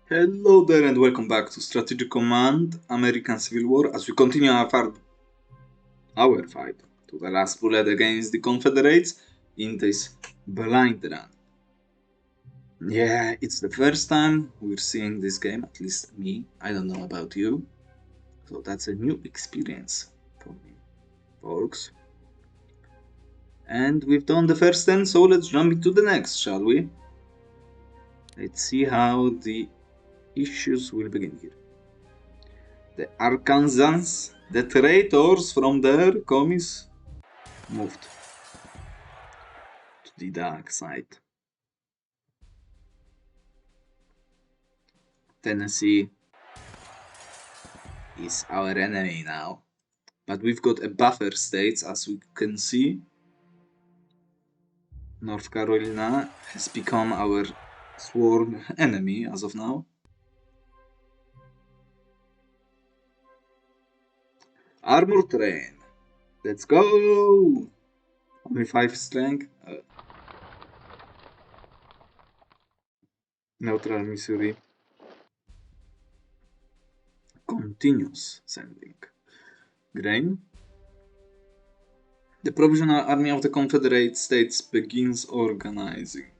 Hello there and welcome back to Strategic Command American Civil War as we continue our fight to the last bullet against the Confederates in this blind run. Yeah, it's the first time we're seeing this game, at least me. I don't know about you. So that's a new experience for me, folks. And we've done the first 10, so let's jump into the next, shall we? Let's see how the issues will begin here. The Arkansans, the traitors from their commies, moved to the dark side. Tennessee is our enemy now, but we've got a buffer states as we can see. North Carolina has become our sworn enemy as of now. Armor train, let's go! Only 5 strength. Neutral Missouri continues sending grain. The Provisional Army of the Confederate States begins organizing.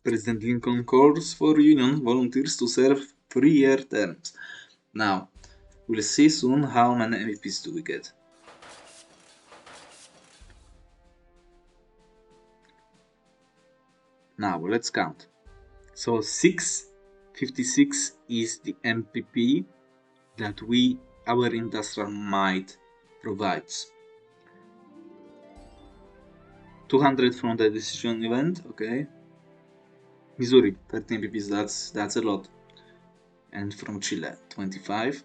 President Lincoln calls for Union volunteers to serve 3-year terms. Now, we'll see soon how many MVPs do we get. Now, let's count. So 656 is the MPP that our industrial might provides. 200 from the decision event, okay. Missouri, 13 MPPs, that's a lot. And from Chile, 25.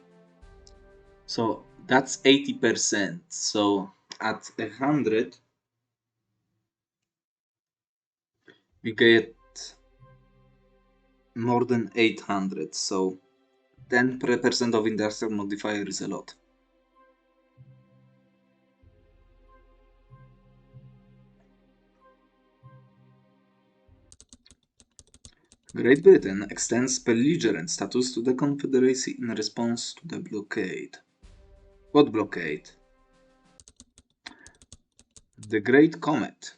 So that's 80%. So at 100, we get more than 800. So 10% of industrial modifier is a lot. Great Britain extends belligerent status to the Confederacy in response to the blockade. What blockade? The Great Comet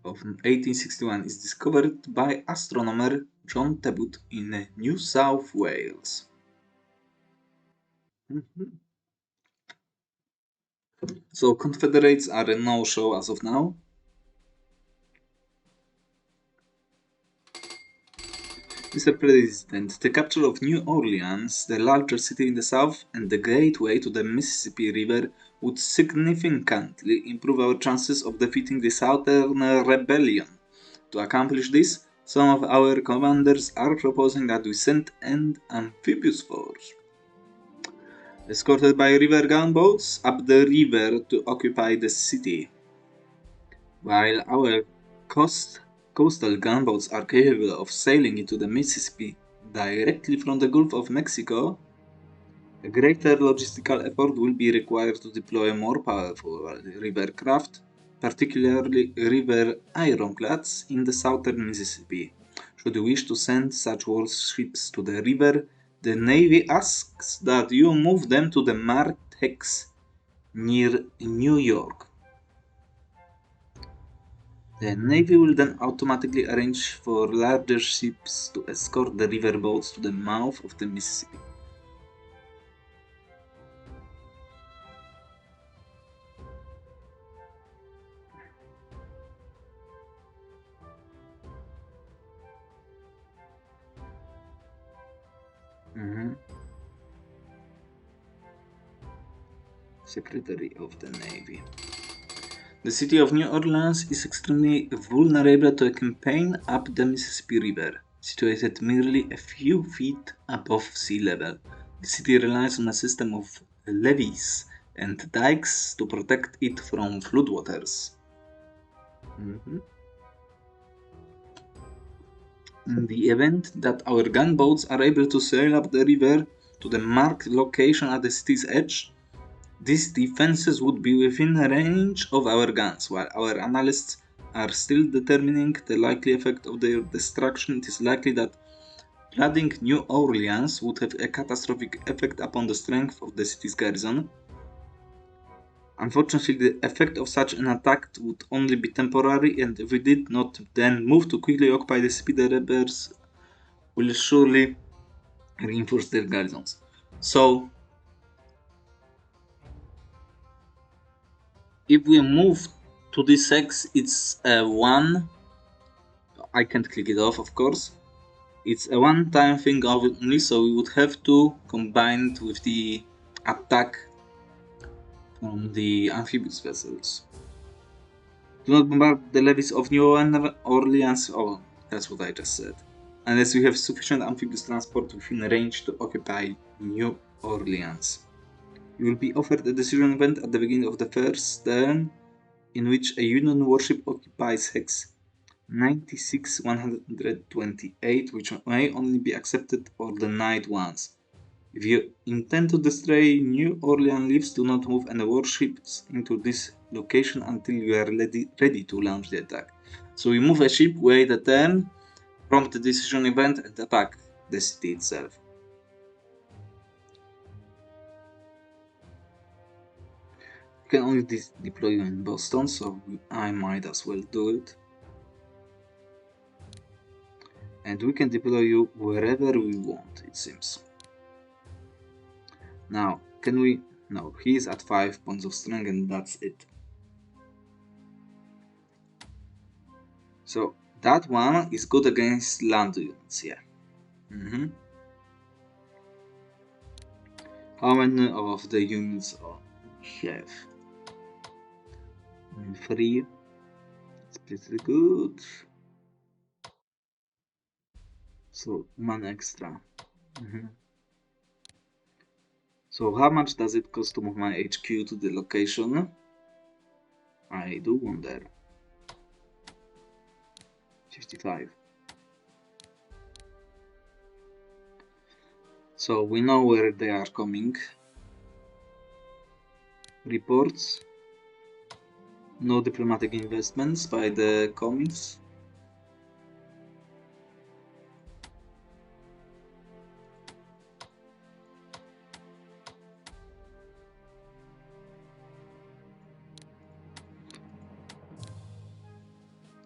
of 1861 is discovered by astronomer John Tebbutt in New South Wales. So Confederates are a no-show as of now. Mr. President, the capture of New Orleans, the largest city in the south and the gateway to the Mississippi River, would significantly improve our chances of defeating the Southern Rebellion. To accomplish this, some of our commanders are proposing that we send an amphibious force, escorted by river gunboats, up the river to occupy the city. While our coastal gunboats are capable of sailing into the Mississippi directly from the Gulf of Mexico, a greater logistical effort will be required to deploy more powerful river craft, particularly river ironclads in the southern Mississippi. Should you wish to send such warships to the river, the Navy asks that you move them to the Martex near New York. The Navy will then automatically arrange for larger ships to escort the river boats to the mouth of the Mississippi. Secretary of the Navy. The city of New Orleans is extremely vulnerable to a campaign up the Mississippi River, situated merely a few feet above sea level. The city relies on a system of levees and dikes to protect it from floodwaters. In the event that our gunboats are able to sail up the river to the marked location at the city's edge, these defenses would be within range of our guns, while our analysts are still determining the likely effect of their destruction, it is likely that flooding New Orleans would have a catastrophic effect upon the strength of the city's garrison. Unfortunately, the effect of such an attack would only be temporary, and if we did not then move to quickly occupy the city, the rebels will surely reinforce their garrisons. So, if we move to this X, it's a 1. I can't click it off, of course. It's a one-time thing only, so we would have to combine it with the attack from the amphibious vessels. Do not bombard the levees of New Orleans. Oh, that's what I just said. Unless we have sufficient amphibious transport within range to occupy New Orleans. You will be offered a decision event at the beginning of the first turn, in which a Union warship occupies Hex 96-128, which may only be accepted or denied once. If you intend to destroy New Orleans leaves, do not move any warships into this location until you are ready to launch the attack. So we move a ship, wait a turn, prompt the decision event, and attack the city itself. You can only deploy you in Boston, so I might as well do it. And we can deploy you wherever we want, it seems. Now, can we... No, he is at 5 points of strength and that's it. So, that one is good against land units, yeah. How many of the units we have? 3. It's pretty good. So, 1 extra. So, how much does it cost to move my HQ to the location? I do wonder. 55. So, we know where they are coming. Reports. No diplomatic investments by the commies.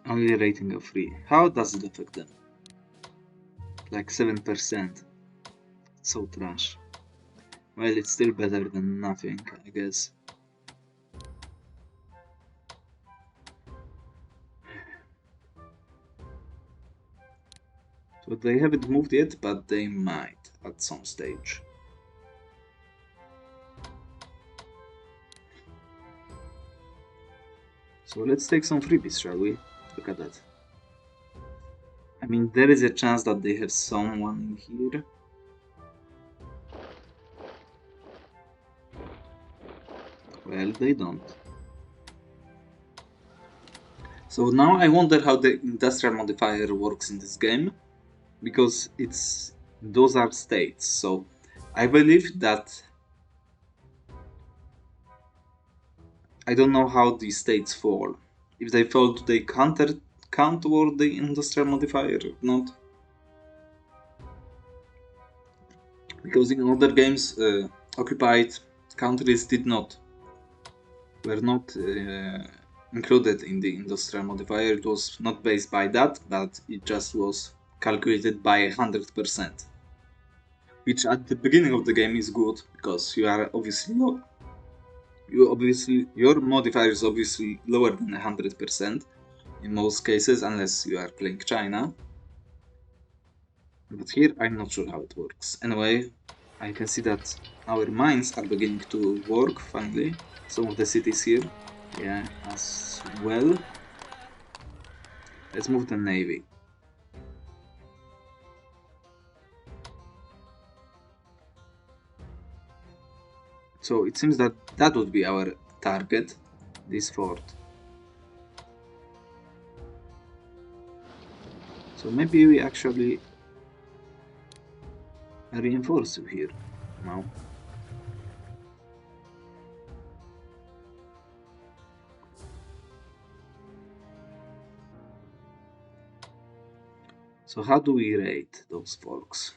Only rating of 3. How does it affect them? Like 7%. So trash. Well, it's still better than nothing, I guess. So they haven't moved yet, but they might at some stage. So let's take some freebies, shall we? Look at that. I mean, there is a chance that they have someone in here. Well, they don't. So now I wonder how the industrial modifier works in this game, because those are states. So I believe that I don't know how these states fall. If they fall, do they count toward the industrial modifier or not? Because in other games, occupied countries were not included in the industrial modifier. It was not based by that, but it just was calculated by 100%. Which at the beginning of the game is good, because you are obviously your modifier is obviously lower than 100% in most cases, unless you are playing China. But here I'm not sure how it works. Anyway, I can see that our mines are beginning to work finally. Some of the cities here, yeah, as well. Let's move the navy. So it seems that that would be our target, this fort. So maybe we actually reinforce you here. No. So how do we rate those folks?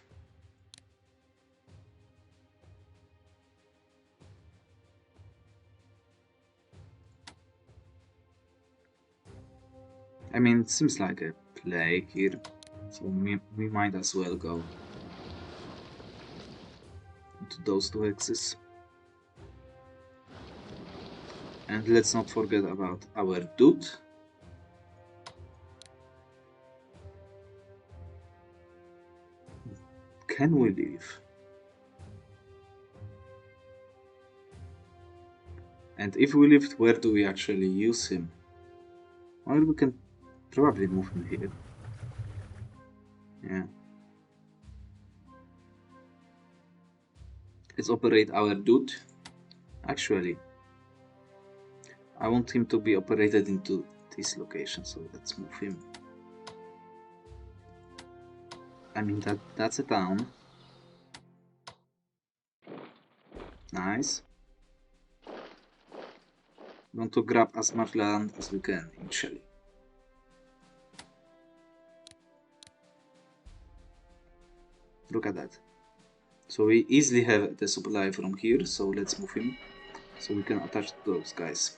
I mean, it seems like a play here, so we might as well go into those two axes. And let's not forget about our dude. Can we leave? And if we lift, where do we actually use him? Well, we can probably move him here. Yeah. Let's operate our dude. Actually, I want him to be operated into this location, so let's move him. I mean, that's a town. Nice. We want to grab as much land as we can initially. Look at that. So we easily have the supply from here, so let's move him so we can attach to those guys.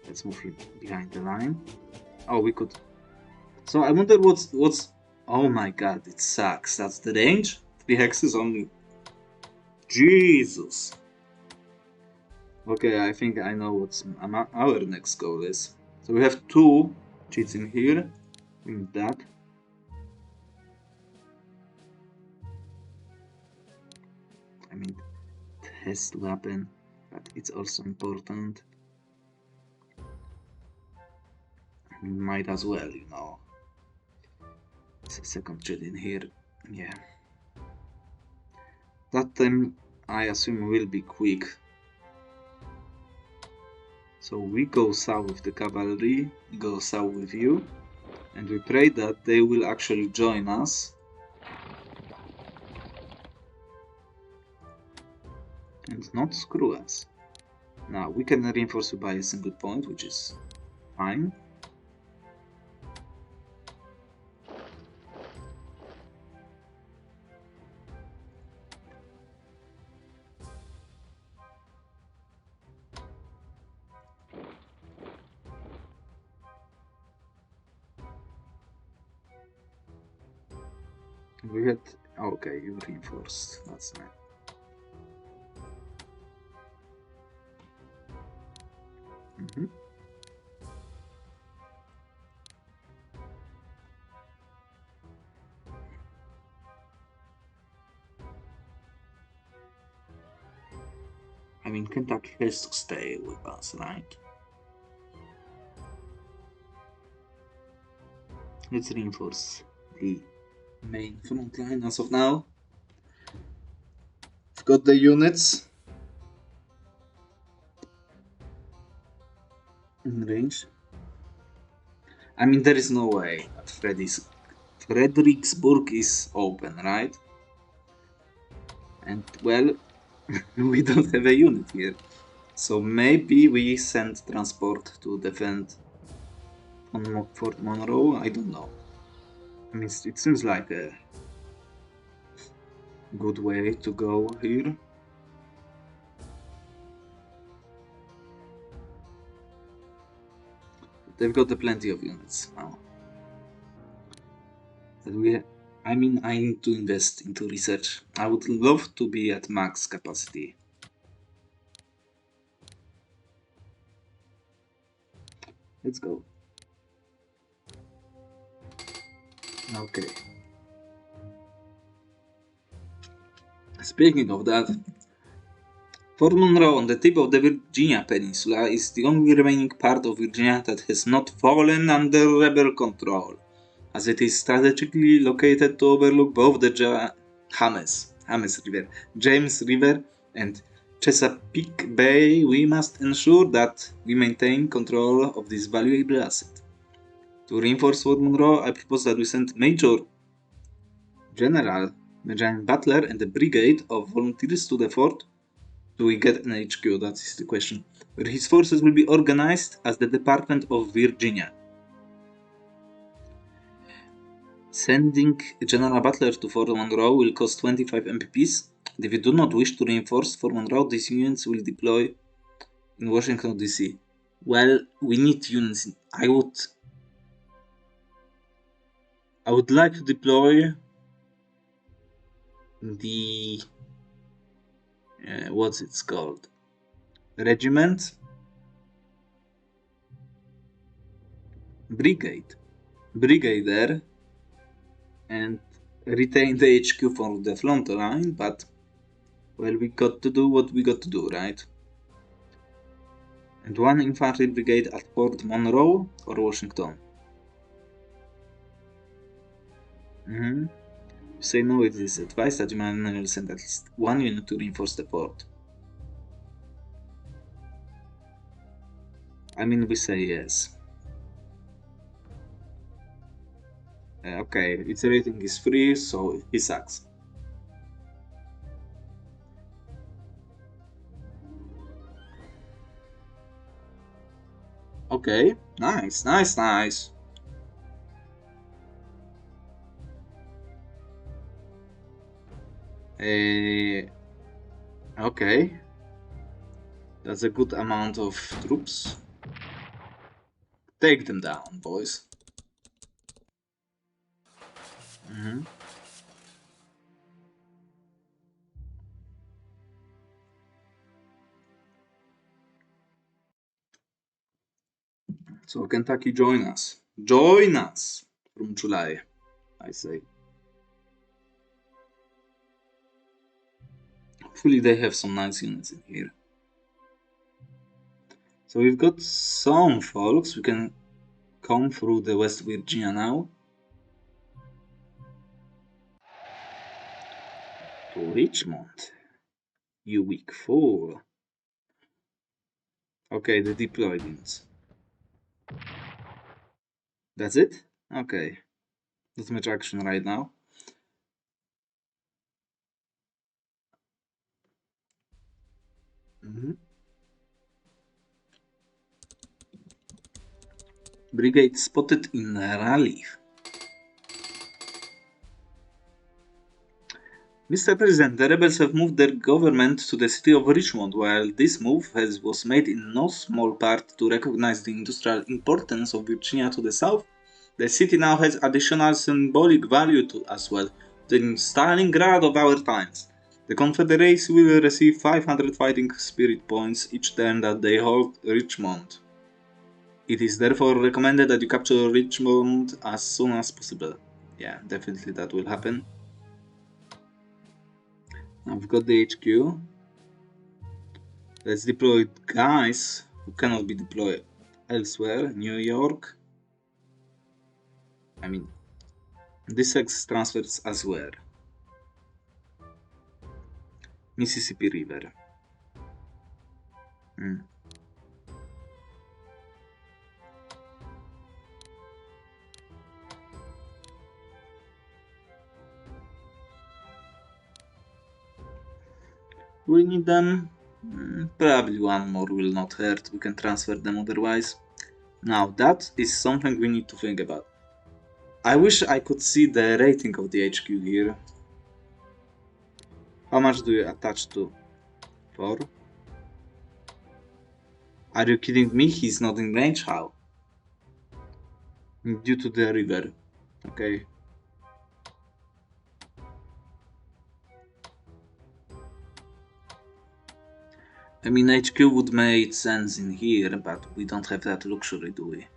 Let's move him behind the line. Oh, we could. So I wonder what's. Oh my god, it sucks. That's the range? 3 hexes only. Jesus. Okay, I think I know what our next goal is. So we have 2 cheats in here. We need that. I mean, test weapon, but it's also important. I mean, might as well, you know. It's a second cheat in here. Yeah. That time, I assume, will be quick. So we go south with the cavalry, go south with you, and we pray that they will actually join us. And not screw us. Now, we can reinforce you by a single point, which is fine. We had... Okay, you reinforced. That's nice. I mean, Kentucky has to stay with us, right? Let's reinforce the main front line as of now. We've got the units in range. I mean, there is no way that Fredericksburg is open, right? And, well, we don't have a unit here. So maybe we send transport to defend on Fort Monroe? I don't know. I mean, it seems like a good way to go here. They've got plenty of units now. But I mean, I need to invest into research. I would love to be at max capacity. Let's go. Okay. Speaking of that, Fort Monroe on the tip of the Virginia Peninsula is the only remaining part of Virginia that has not fallen under rebel control, as it is strategically located to overlook both the James River and Chesapeake Bay. We must ensure that we maintain control of this valuable asset. To reinforce Fort Monroe, I propose that we send Major General Benjamin Butler and a brigade of volunteers to the fort. Do we get an HQ? That is the question. where his forces will be organized as the Department of Virginia. Sending General Butler to Fort Monroe will cost 25 MPPs. If you do not wish to reinforce Fort Monroe, these units will deploy in Washington DC. Well, we need units. I would like to deploy the what's it called? Regiment? Brigade and retain the HQ for the front line, but well, we got to do what we got to do, right? And one infantry brigade at Fort Monroe or Washington. Say no, it is advised that you manually send at least one unit to reinforce the fort. I mean, we say yes. Okay, its rating is 3, so he sucks. Okay, nice. Okay, that's a good amount of troops. Take them down, boys. So Kentucky, join us. Join us from July, I say. Hopefully they have some nice units in here. So we've got some folks. We can come through the West Virginia now. To Richmond. You weak fool. Okay, the deployed units. That's it? Okay. Not much action right now. Brigade spotted in Raleigh. Mr. President, the rebels have moved their government to the city of Richmond. While this move was made in no small part to recognize the industrial importance of Virginia to the south, the city now has additional symbolic value as well, the Stalingrad of our times. The Confederates will receive 500 fighting spirit points each turn that they hold Richmond. It is therefore recommended that you capture Richmond as soon as possible. Yeah, definitely that will happen. Now we've got the HQ. Let's deploy guys who cannot be deployed elsewhere. New York. I mean, this X transfers as well. Mississippi River. We need them. Probably one more will not hurt. We can transfer them otherwise. Now that is something we need to think about. I wish I could see the rating of the HQ here. How much do you attach to? 4? Are you kidding me? He's not in range? How? Due to the river. Okay. I mean, HQ would make sense in here, but we don't have that luxury, do we?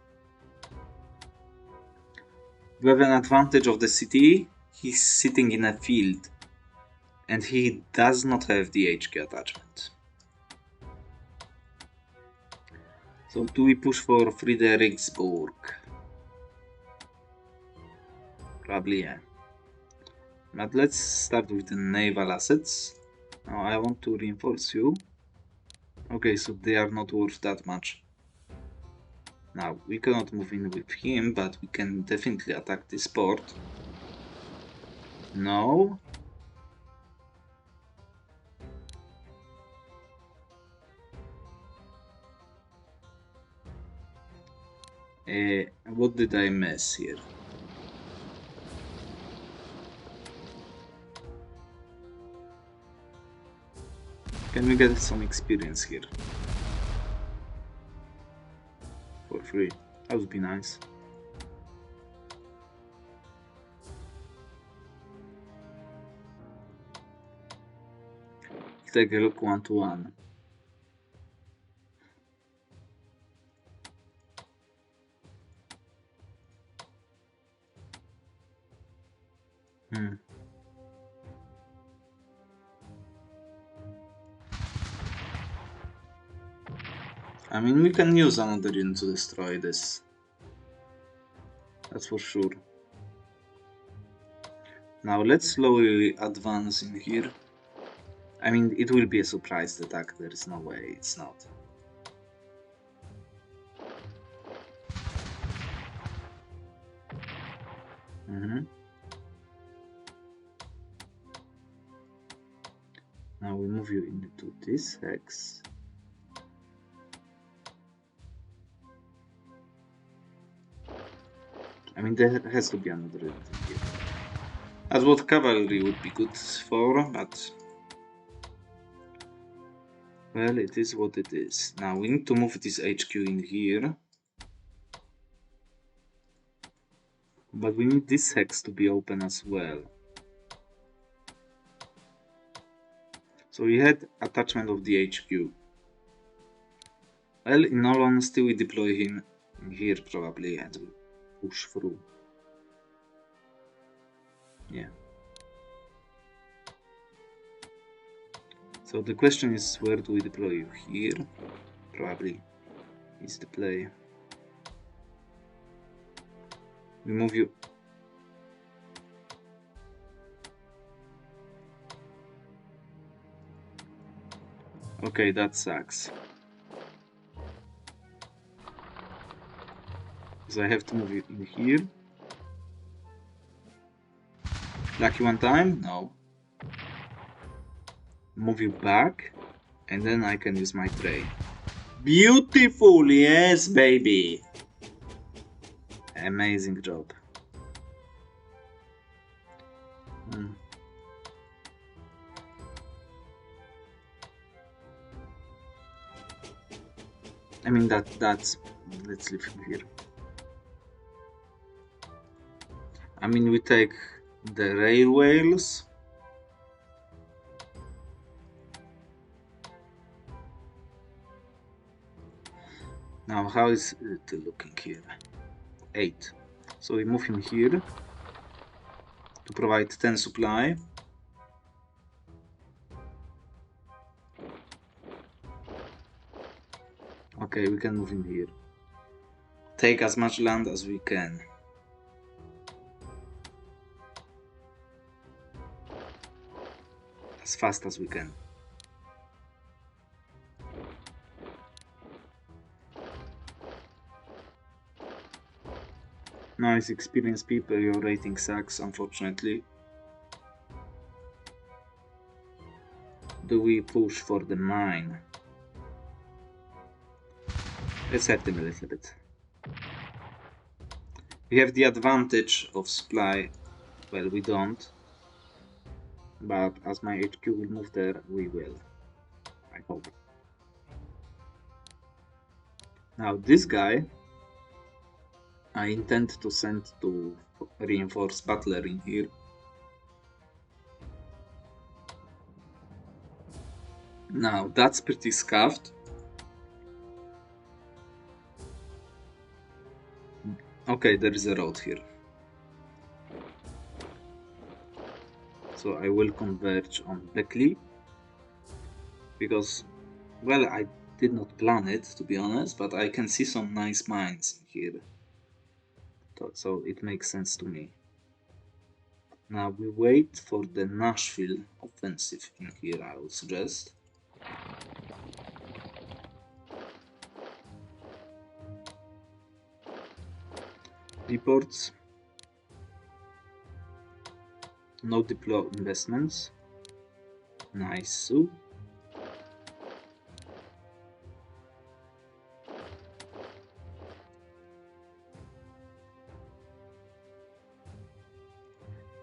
We have an advantage of the city. He's sitting in a field. And he does not have the HQ attachment. So do we push for Fredericksburg? Probably, yeah. But let's start with the naval assets. Now I want to reinforce you. Okay, so they are not worth that much. Now, we cannot move in with him, but we can definitely attack this port. No. What did I miss here? Can we get some experience here? For free. That would be nice. Take a look 1-to-1. I mean, we can use another unit to destroy this. That's for sure. Now let's slowly advance in here. I mean, it will be a surprise attack, there is no way it's not. Now we move you into this hex. I mean, there has to be another unit in here. That's what cavalry would be good for, but... well, it is what it is. Now we need to move this HQ in here. But we need this hex to be open as well. So we had attachment of the HQ. Well, in all honesty, we deploy him in here probably and we push through. Yeah. So the question is, where do we deploy you? Here? Probably is the play. We move you. Okay, that sucks. So I have to move you in here. Lucky one time? No. Move you back, and then I can use my tray. Beautiful, yes, baby. Amazing job. I mean that's let's leave him here. I mean, we take the railways. Now, how is it looking here? 8. So we move him here to provide 10 supply. Okay, we can move him here. Take as much land as we can. As fast as we can. Nice, experienced people, your rating sucks, unfortunately. Do we push for the mine? Let's help them a little bit. We have the advantage of supply. Well, we don't. But as my HQ will move there, we will. I hope. Now this guy, I intend to send to reinforce Butler in here. Now that's pretty scuffed. Okay, there is a road here. So I will converge on Beckley. Because, well, I did not plan it, to be honest, but I can see some nice mines here. So it makes sense to me. Now we wait for the Nashville offensive in here, I would suggest. Reports. No deploy investments. Nice. So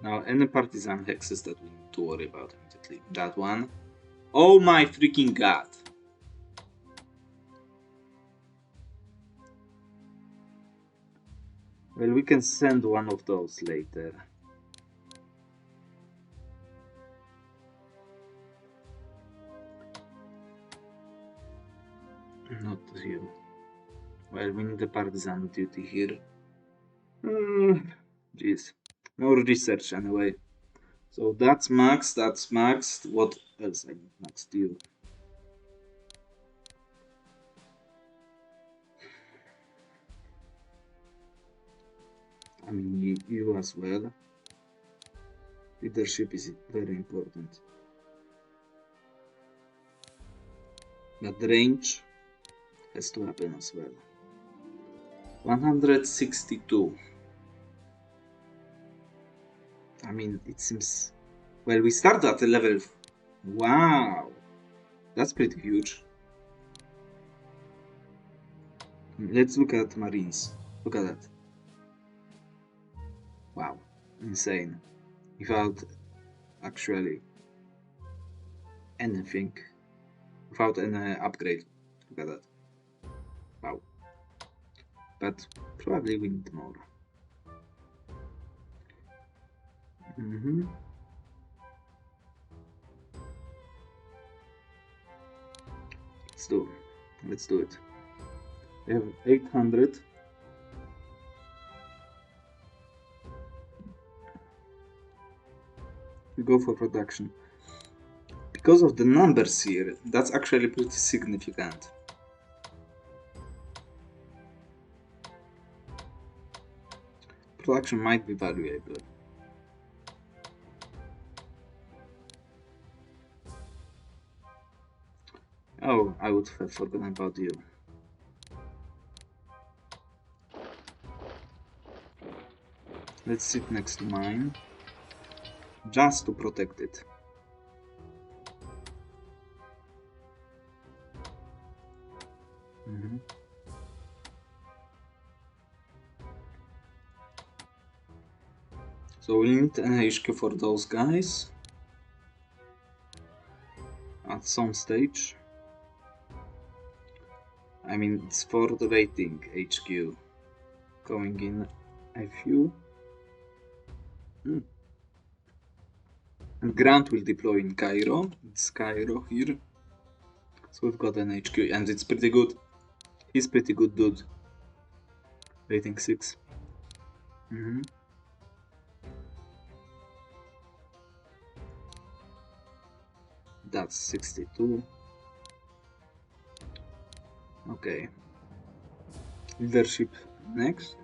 Now, any partisan hexes that we need to worry about immediately. That one. Oh my freaking god! Well, we can send one of those later. Not you. Well, we need the partisan duty here. Jeez. More research anyway. So that's maxed. What else I need maxed? You. I mean, you as well. Leadership is very important. But range has to happen as well. 162. I mean, it seems... Well, we start at a level... Wow! That's pretty huge. Let's look at Marines. Look at that. Wow. Insane. Without actually anything. Without any upgrade. Look at that. Wow. But probably we need more. Let's do it. We have 800. We go for production. Because of the numbers here, that's actually pretty significant. Production might be valuable. Oh, I would have forgotten about you. Let's sit next to mine. Just to protect it. So we need an HQ for those guys. At some stage. I mean, it's for the rating HQ. Going in a few. And Grant will deploy in Cairo. It's Cairo here. So we've got an HQ and it's pretty good. He's pretty good dude. Rating 6. That's 62. Okay. Leadership next.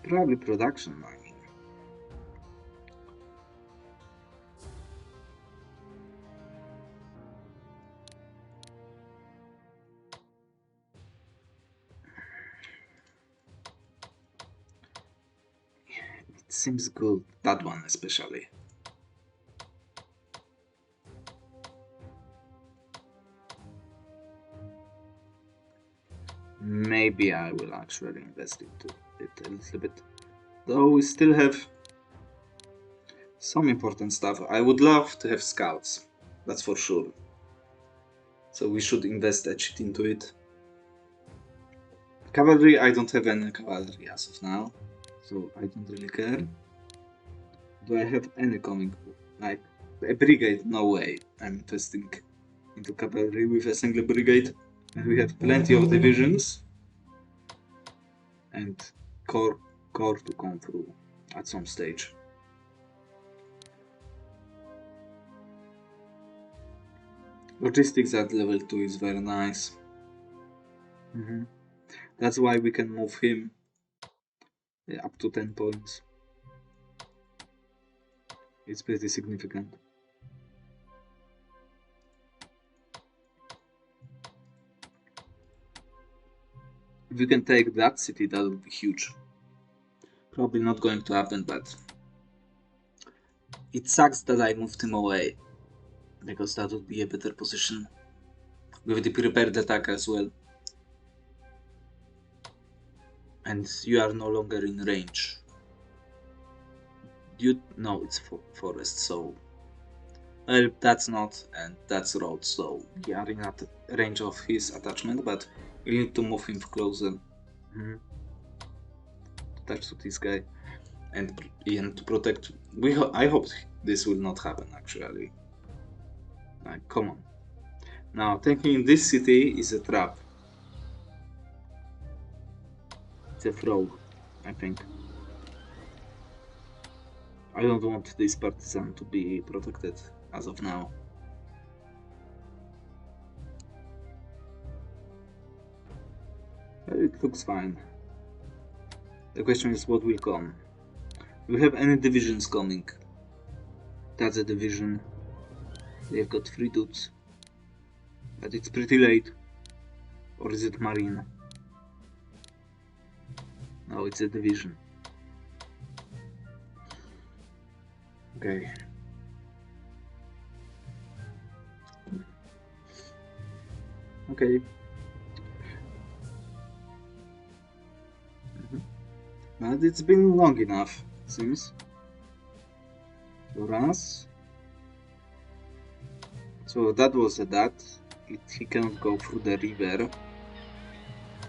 Probably production, I mean. It seems good, that one especially. Maybe I will actually invest into it a little bit. Though we still have some important stuff. I would love to have scouts, that's for sure. So we should invest a shit into it. Cavalry, I don't have any cavalry as of now, so I don't really care. Do I have any coming? Like a brigade? No way. I'm investing into cavalry with a single brigade. And we have plenty of divisions and corps to come through at some stage. Logistics at level 2 is very nice. That's why we can move him up to 10 points. It's pretty significant. If we can take that city, that would be huge. Probably not going to happen, but it sucks that I moved him away, because that would be a better position. with the prepared attack as well. And you are no longer in range. No, it's forest, so well, that's not, and that's road, so we are in range of his attachment, but we need to move him closer. Touch to this guy, and to protect. I hope this will not happen. Actually, like, come on. Now, taking this city is a trap. It's a frog, I think. I don't want this partisan to be protected as of now. It looks fine. The question is what will come. Do we have any divisions coming? That's a division. They've got 3 dudes. But it's pretty late. Or is it marine? No, it's a division. Okay. Okay. But it's been long enough, it seems. For us. So that was that. He cannot go through the river.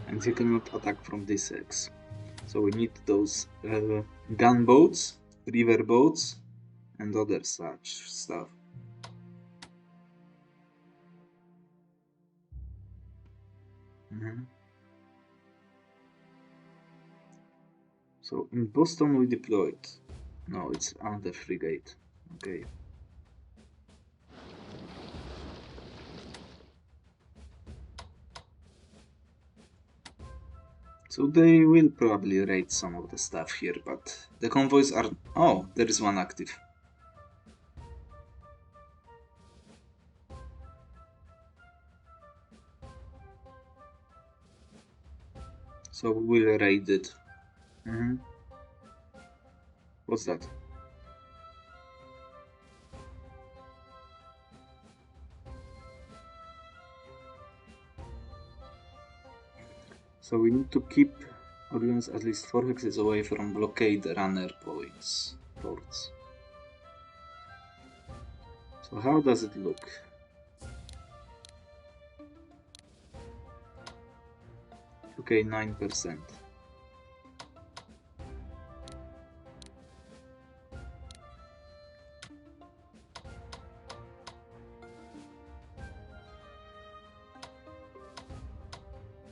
And he cannot attack from this X. So we need those gunboats, river boats, and other such stuff. So in Boston we deployed. No, it's under frigate. Okay. So they will probably raid some of the stuff here, but the convoys are... Oh, there is one active. So we will raid it. What's that? So we need to keep Orleans at least 4 hexes away from blockade runner ports. So how does it look? Okay, 9%.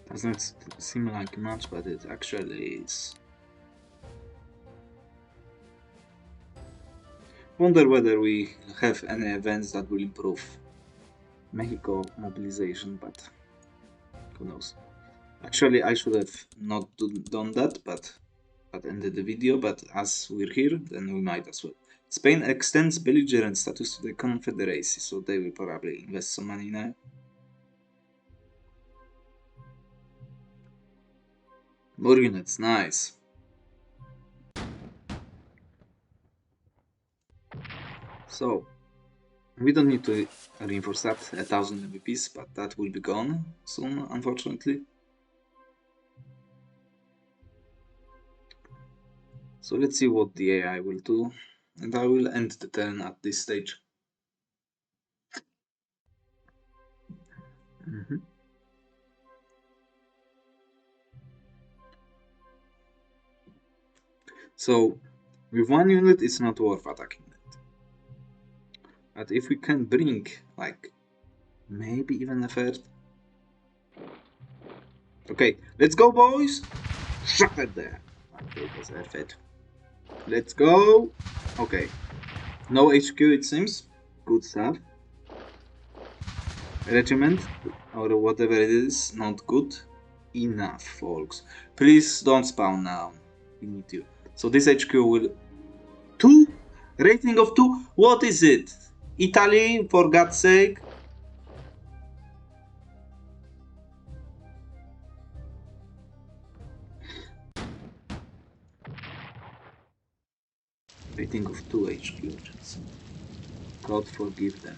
Doesn't seem like much, but it actually is. Wonder whether we have any events that will improve Mexico mobilization, but who knows. Actually, I should have not done that, but ended the video, but as we're here, then we might as well. Spain extends belligerent status to the Confederacy, so they will probably invest some money now. More units, nice. So, we don't need to reinforce that 1000 MVPs, but that will be gone soon, unfortunately. So let's see what the AI will do, and I will end the turn at this stage. So, with 1 unit, it's not worth attacking it. But if we can bring, like, maybe even a third. Okay, let's go, boys! Shut it there! Okay, it was perfect. Let's go! Okay. No HQ, it seems. Good stuff. Regiment, or whatever it is, not good. Enough, folks. Please don't spawn now. We need you. So this HQ will... 2? Rating of 2? What is it? Italy, for God's sake? Rating of 2 HQ. God forgive them.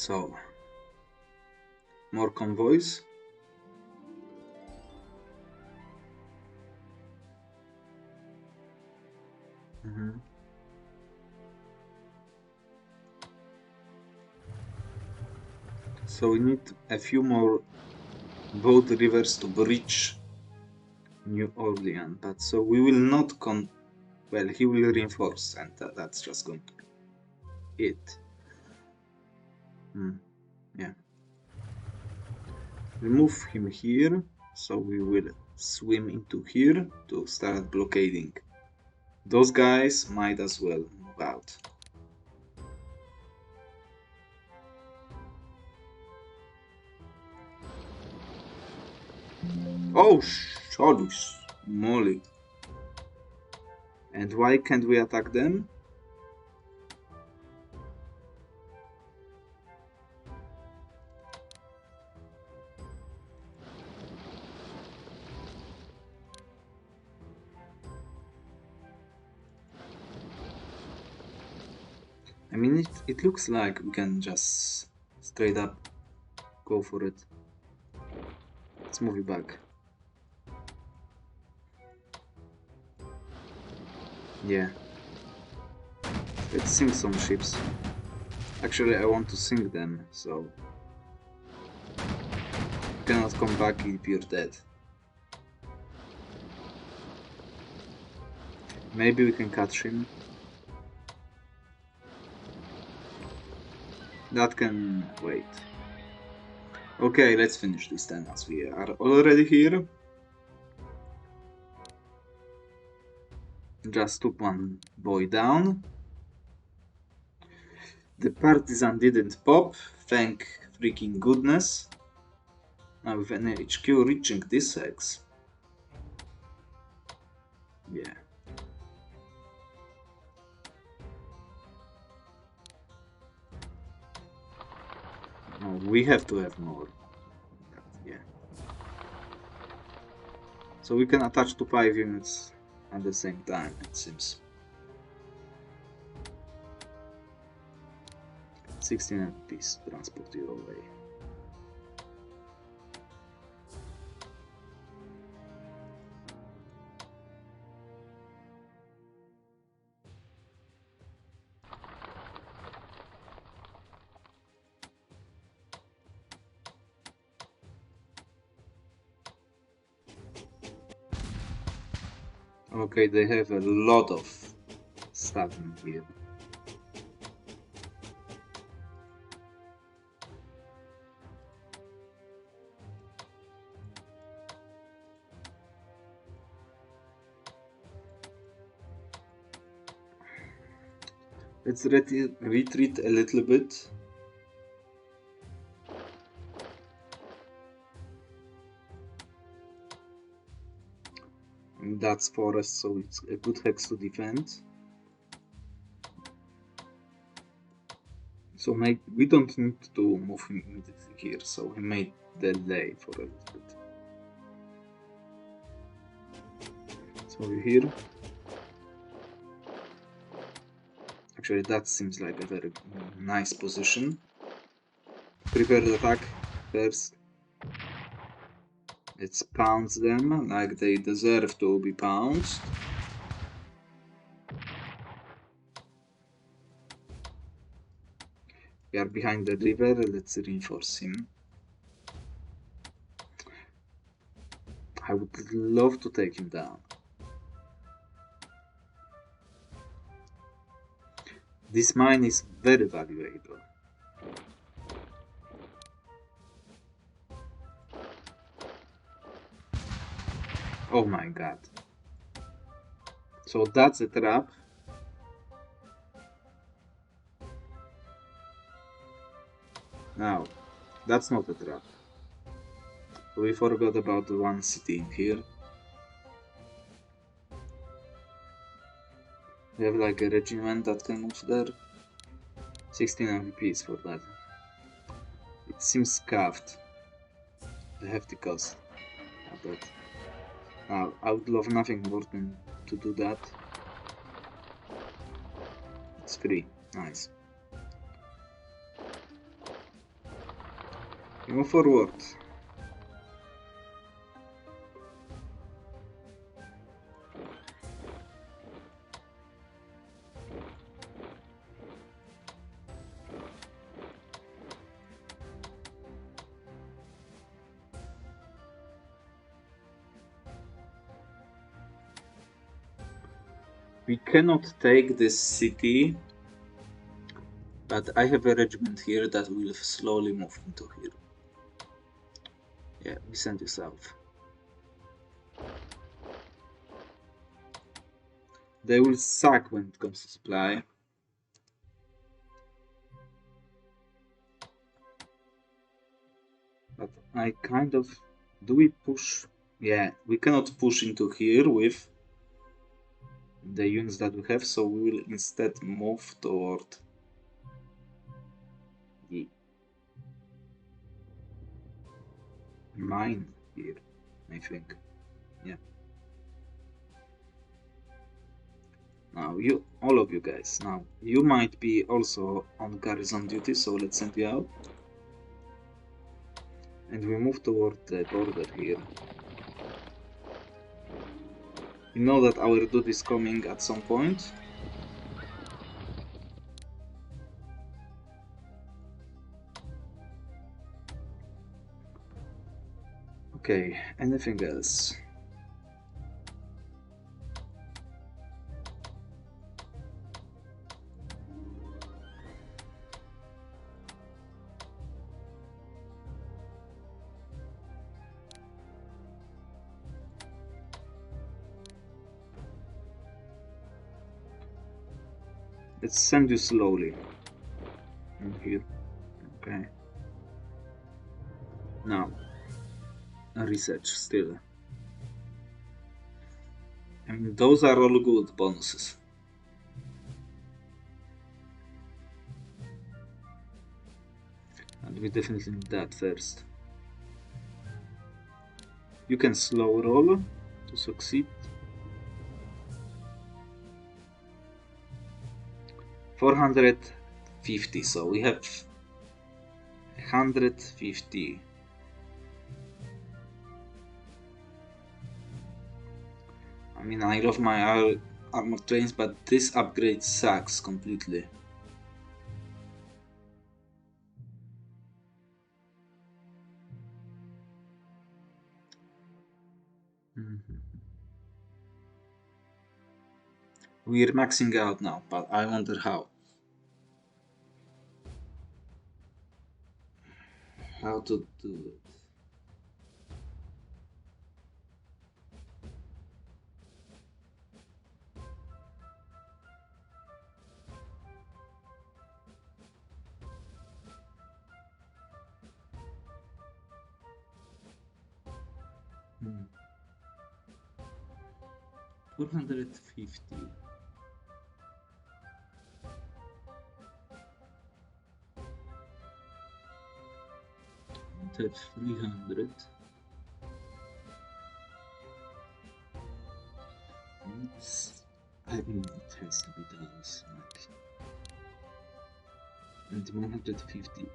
So, more convoys. So we need a few more boat rivers to bridge New Orleans, but so we will not well, he will reinforce, and that's just going to be it. Yeah. Remove him here, so we will swim into here to start blockading. Those guys might as well move out. Oh, holy moly. And why can't we attack them? I mean, it looks like we can just straight up go for it. Let's move it back. Yeah. Let's sink some ships. Actually, I want to sink them, so... You cannot come back if you're dead. Maybe we can catch him. That can wait. Okay, let's finish this then, as we are already here. Just took one boy down. The partisan didn't pop, thank freaking goodness. Now with an HQ reaching this X. Yeah. No, we have to have more. Yeah. So we can attach to 5 units at the same time, it seems. 16 apiece, transport your way. Okay, they have a lot of stuff in here. Let's retreat a little bit. And that's forest, so it's a good hex to defend. So we don't need to move him immediately here, so he may delay for a little bit. So we're here. Actually, that seems like a very nice position. Prepare the attack first. Let's pounce them like they deserve to be pounced. We are behind the river, let's reinforce him. I would love to take him down. This mine is very valuable. Oh my god. So that's a trap. Now, that's not a trap. We forgot about the one city in here. We have like a regiment that can move there. 16 MVPs for that. It seems scuffed. A hefty cost. But I would love nothing more than to do that. It's free. Nice. Go forward. We cannot take this city, but I have a regiment here that will slowly move into here. Yeah, we send you south. They will suck when it comes to supply. But I kind of... Do we push? Yeah, we cannot push into here with the units that we have, so we will instead move toward the mine here, I think. Yeah. Now you, all of you guys, now you might be also on garrison duty, so let's send you out. And we move toward the border here. You know that our dude is coming at some point. Okay, anything else? Let's send you slowly in here. Okay. Now, research still. I mean, those are all good bonuses. And we definitely need that first. You can slow roll to succeed. 450, so we have 150. I mean, I love my armor trains, but this upgrade sucks completely. We're maxing out now, but I wonder how. How to do it. Hmm. 450. That's 300. I mean, it has to be those. Like, and 150.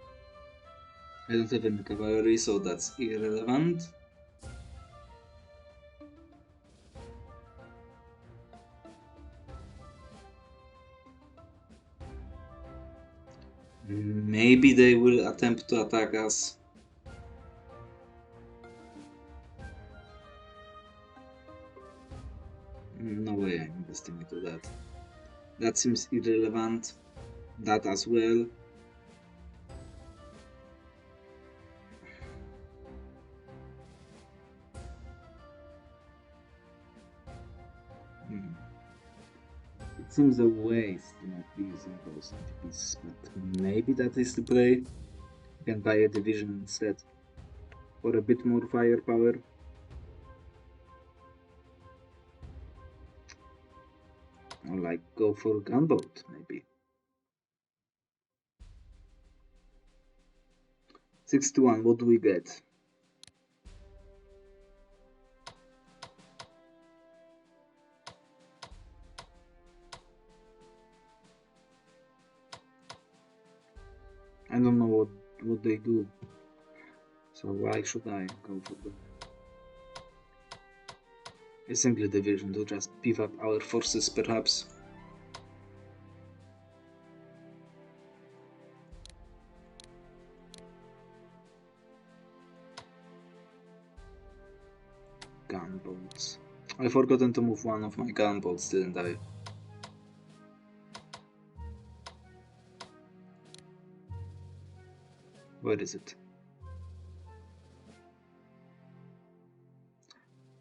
I don't have any cavalry, so that's irrelevant. Maybe they will attempt to attack us. No way I'm investing into that. That seems irrelevant. That as well. It seems a waste not using those TPs, but maybe that is the play. You can buy a division instead. For a bit more firepower. Or like go for a gunboat, maybe. 6-1, what do we get? I don't know what they do. So why should I go for a single division to just beef up our forces, perhaps? Gunboats. I forgotten to move one of my gunboats, didn't I? Where is it?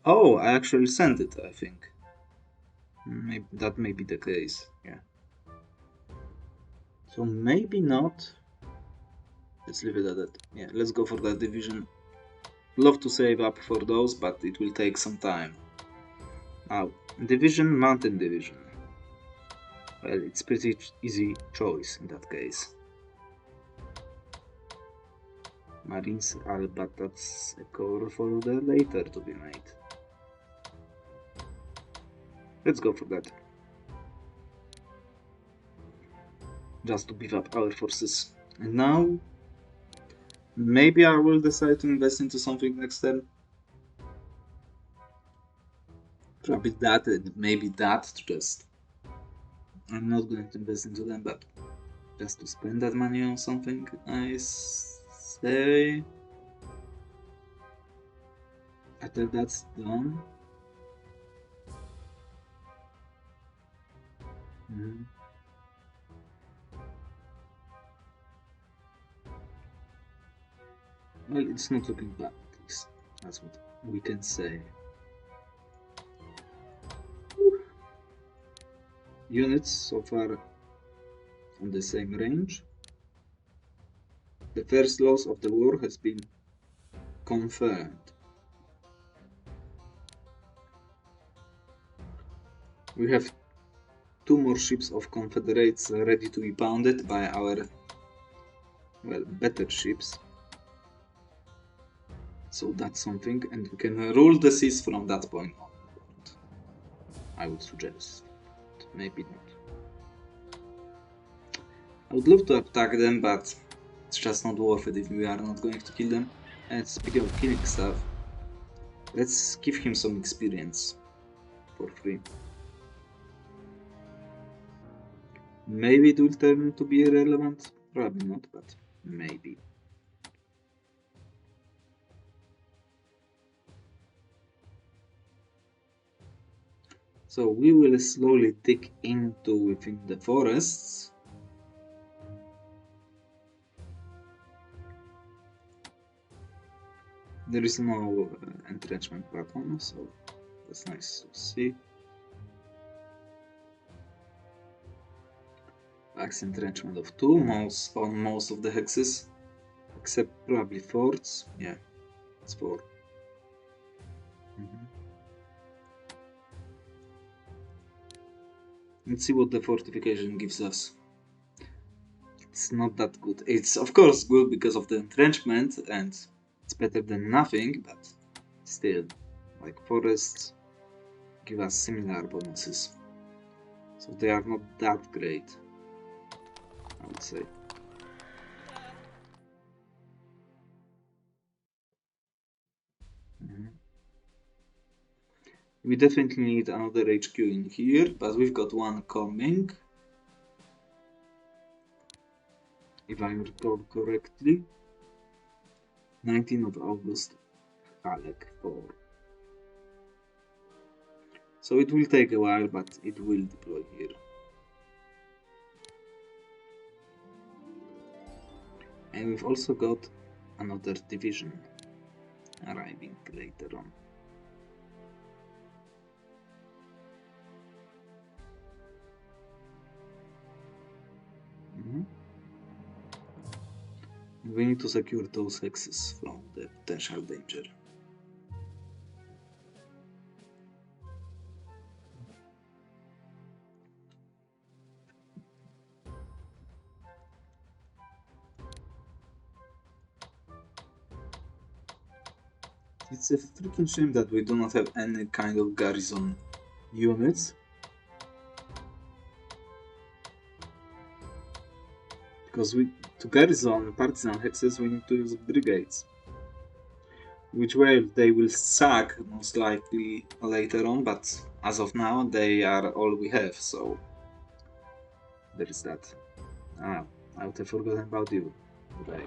Oh, I actually sent it, I think. Maybe that may be the case, yeah. So maybe not. Let's leave it at that. Yeah, let's go for that division. Love to save up for those, but it will take some time. Now, division, mountain division. Well, it's pretty easy choice in that case. Marines are, but that's a core for the later to be made. Let's go for that. Just to beef up our forces. And now, maybe I will decide to invest into something next turn. Probably that and maybe that just. I'm not going to invest into them, but just to spend that money on something, I say. After that's done. Well, it's not looking bad, at least. That's what we can say. Units so far on the same range. The first loss of the war has been confirmed. We have 2 more ships of Confederates ready to be pounded by our, well, better ships. So that's something, and we can rule the seas from that point onward. I would suggest. Maybe not. I would love to attack them, but it's just not worth it if we are not going to kill them. And speaking of killing stuff, let's give him some experience for free. Maybe it will turn to be irrelevant, probably not, but maybe. So we will slowly dig into within the forests. There is no entrenchment button, so that's nice to see. Max entrenchment of 2, on most of the hexes, except probably forts. Yeah, it's 4. Let's see what the fortification gives us. It's not that good. It's of course good because of the entrenchment, and it's better than nothing, but still, like forests give us similar bonuses. So they are not that great, I would say. We definitely need another HQ in here, but we've got one coming. If I recall correctly. 19th of August, Alec 4. So it will take a while, but it will deploy here. And we've also got another division arriving later on. We need to secure those hexes from the potential danger. It's a freaking shame that we do not have any kind of garrison units. Because to garrison partisan hexes we need to use brigades. which way they will suck most likely later on, but as of now they are all we have, so there is that. Ah, I would have forgotten about you. Okay.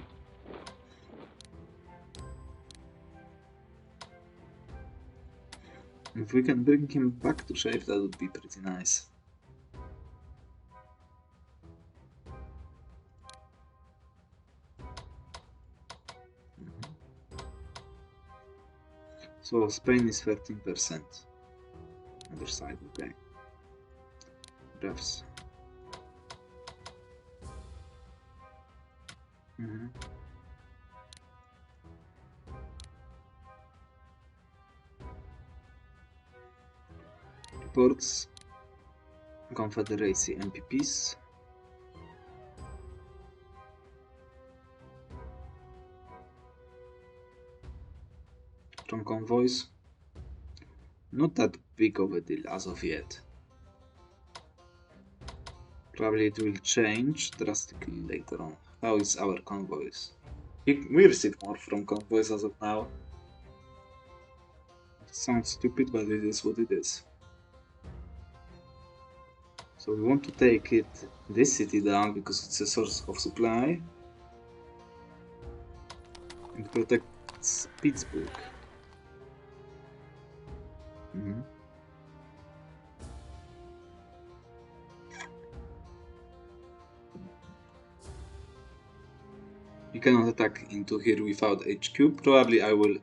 If we can bring him back to shape, that would be pretty nice. So Spain is 13%. Other side, okay. Refs. Reports. Confederacy MPPs. From convoys. Not that big of a deal as of yet. Probably it will change drastically later on. How is our convoys? We receive more from convoys as of now. It sounds stupid, but it is what it is. So we want to take this city down because it's a source of supply. And protects Pittsburgh. You cannot attack into here without HQ. Probably I will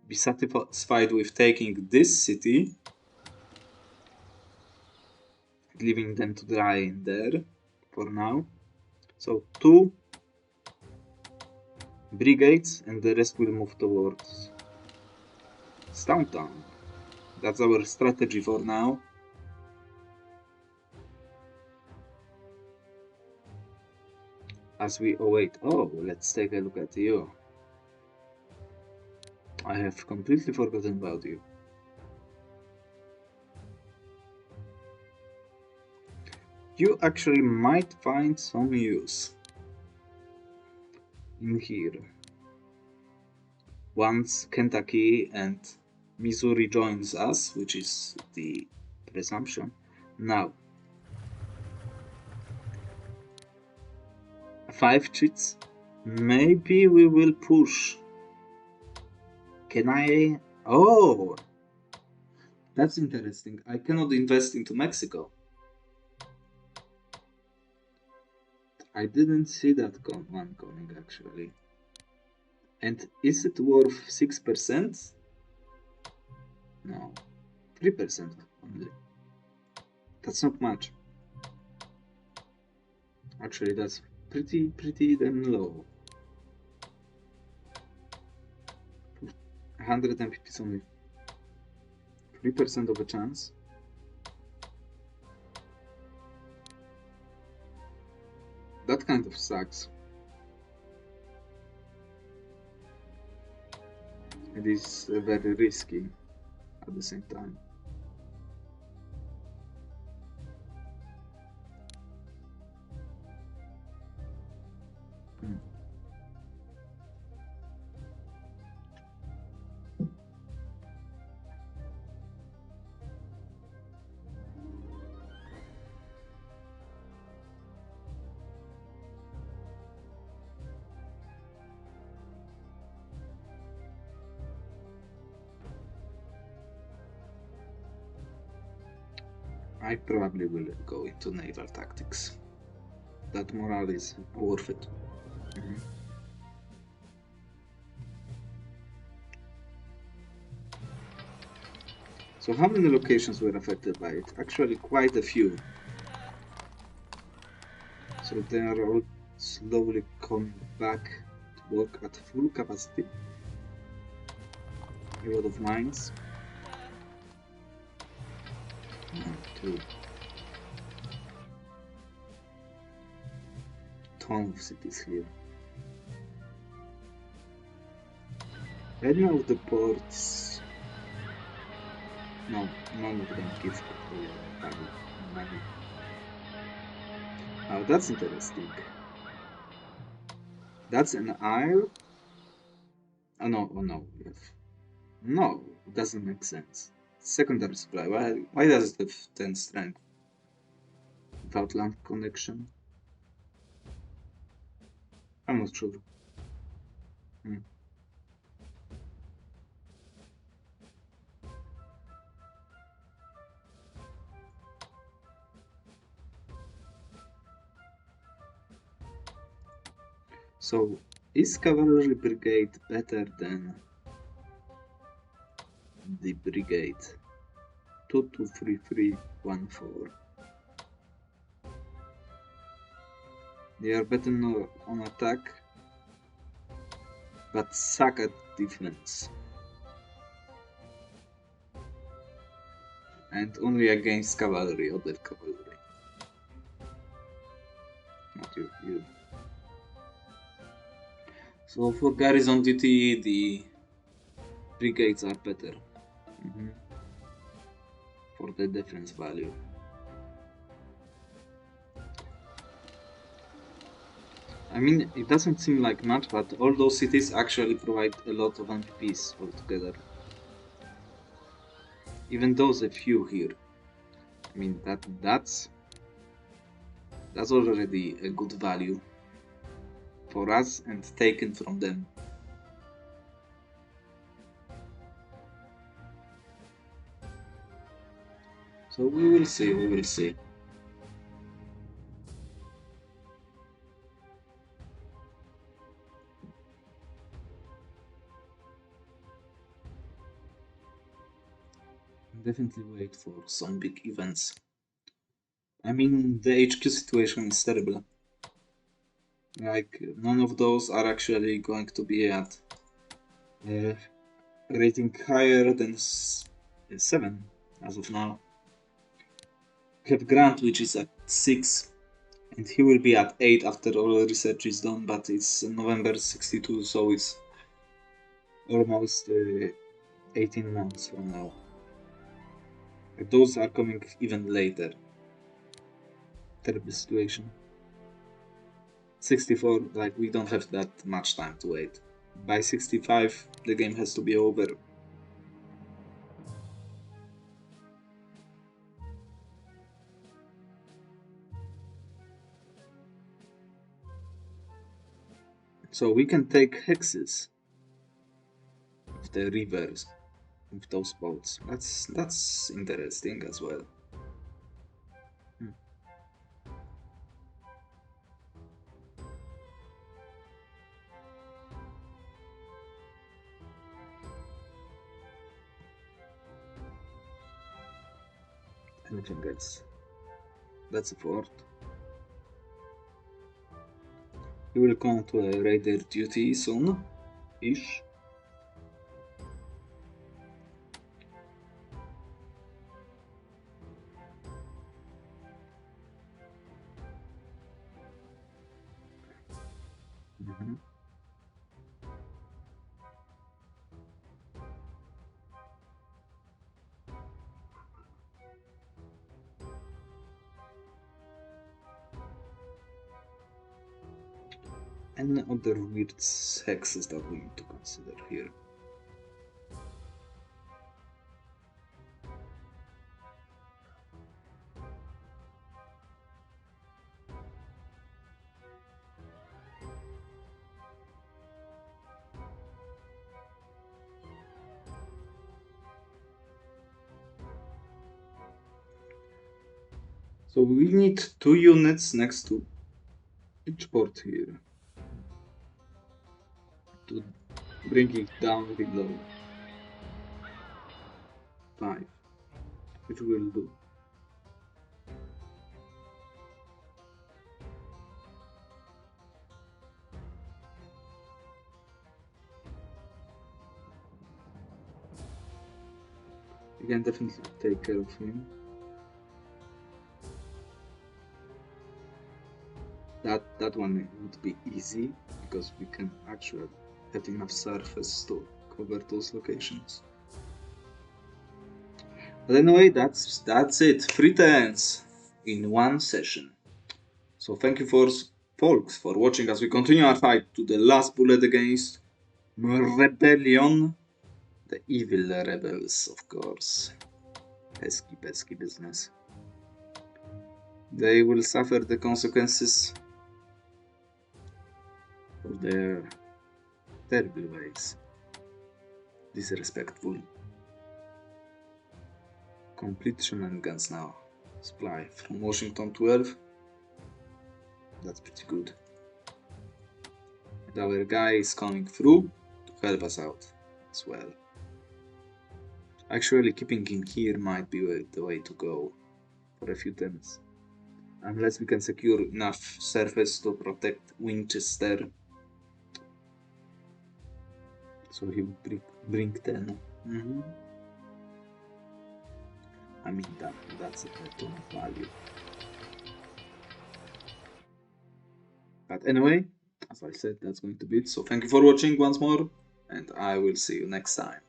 be satisfied with taking this city, leaving them to dry in there for now. So 2 brigades and the rest will move towards Downtown. That's our strategy for now. As we await. Oh, let's take a look at you. I have completely forgotten about you. You actually might find some use in here. Once Kentucky and Missouri joins us, which is the presumption. Now, 5 cheats. Maybe we will push. Can I? Oh, that's interesting. I cannot invest into Mexico. I didn't see that one coming actually. And is it worth 6%? No, 3% only. That's not much. Actually, that's pretty damn low. 100 MPPs only. 3% of a chance. That kind of sucks. It is very risky at the same time. I probably will go into naval tactics. That morale is worth it. So how many locations were affected by it? Actually quite a few. So they are all slowly coming back to work at full capacity. A lot of mines. 2. Ton of cities here. Any of the ports? No, none of them give money. Oh, that's interesting. That's an isle. Oh no, we have No, it doesn't make sense. Secondary supply. Why does it have 10 strength? Without land connection? I'm not sure. Hmm. So, is cavalry brigade better than the brigade? 223314. They are better on attack, but suck at defense. And only against cavalry, other cavalry. Not you. So for garrison duty, the brigades are better. For the defense value. I mean, it doesn't seem like much, but all those cities actually provide a lot of MPPs altogether. Even those a few here. I mean, that's already a good value for us and taken from them. So we will see. Definitely wait for some big events. I mean, the HQ situation is terrible. Like, none of those are actually going to be at rating higher than 7 as of now. We have Grant, which is at 6, and he will be at 8 after all the research is done, but it's November 62, so it's almost 18 months from now. Those are coming even later. Terrible situation. 64, like, we don't have that much time to wait. By 65, the game has to be over. So we can take hexes of the rivers with those boats. That's interesting as well. Anything else? That's a fort. He will come to a raider duty soon-ish. And other weird hexes that we need to consider here. So we need 2 units next to each port here to bring it down below 5, which we will do. We can definitely take care of him. That one would be easy because we can actually have enough surface to cover those locations. But anyway, that's it. 3 turns in one session. So thank you folks for watching as we continue our fight to the last bullet against Rebellion. The evil rebels, of course. Pesky business. They will suffer the consequences of their terrible ways. Disrespectful. Complete shenanigans now. Supply from Washington 12. That's pretty good. And our guy is coming through to help us out as well. Actually, keeping him here might be the way to go for a few turns. Unless we can secure enough surface to protect Winchester. So he would bring 10. I mean, that's a ton of value. But anyway, as I said, that's going to be it. So thank you for watching once more, and I will see you next time.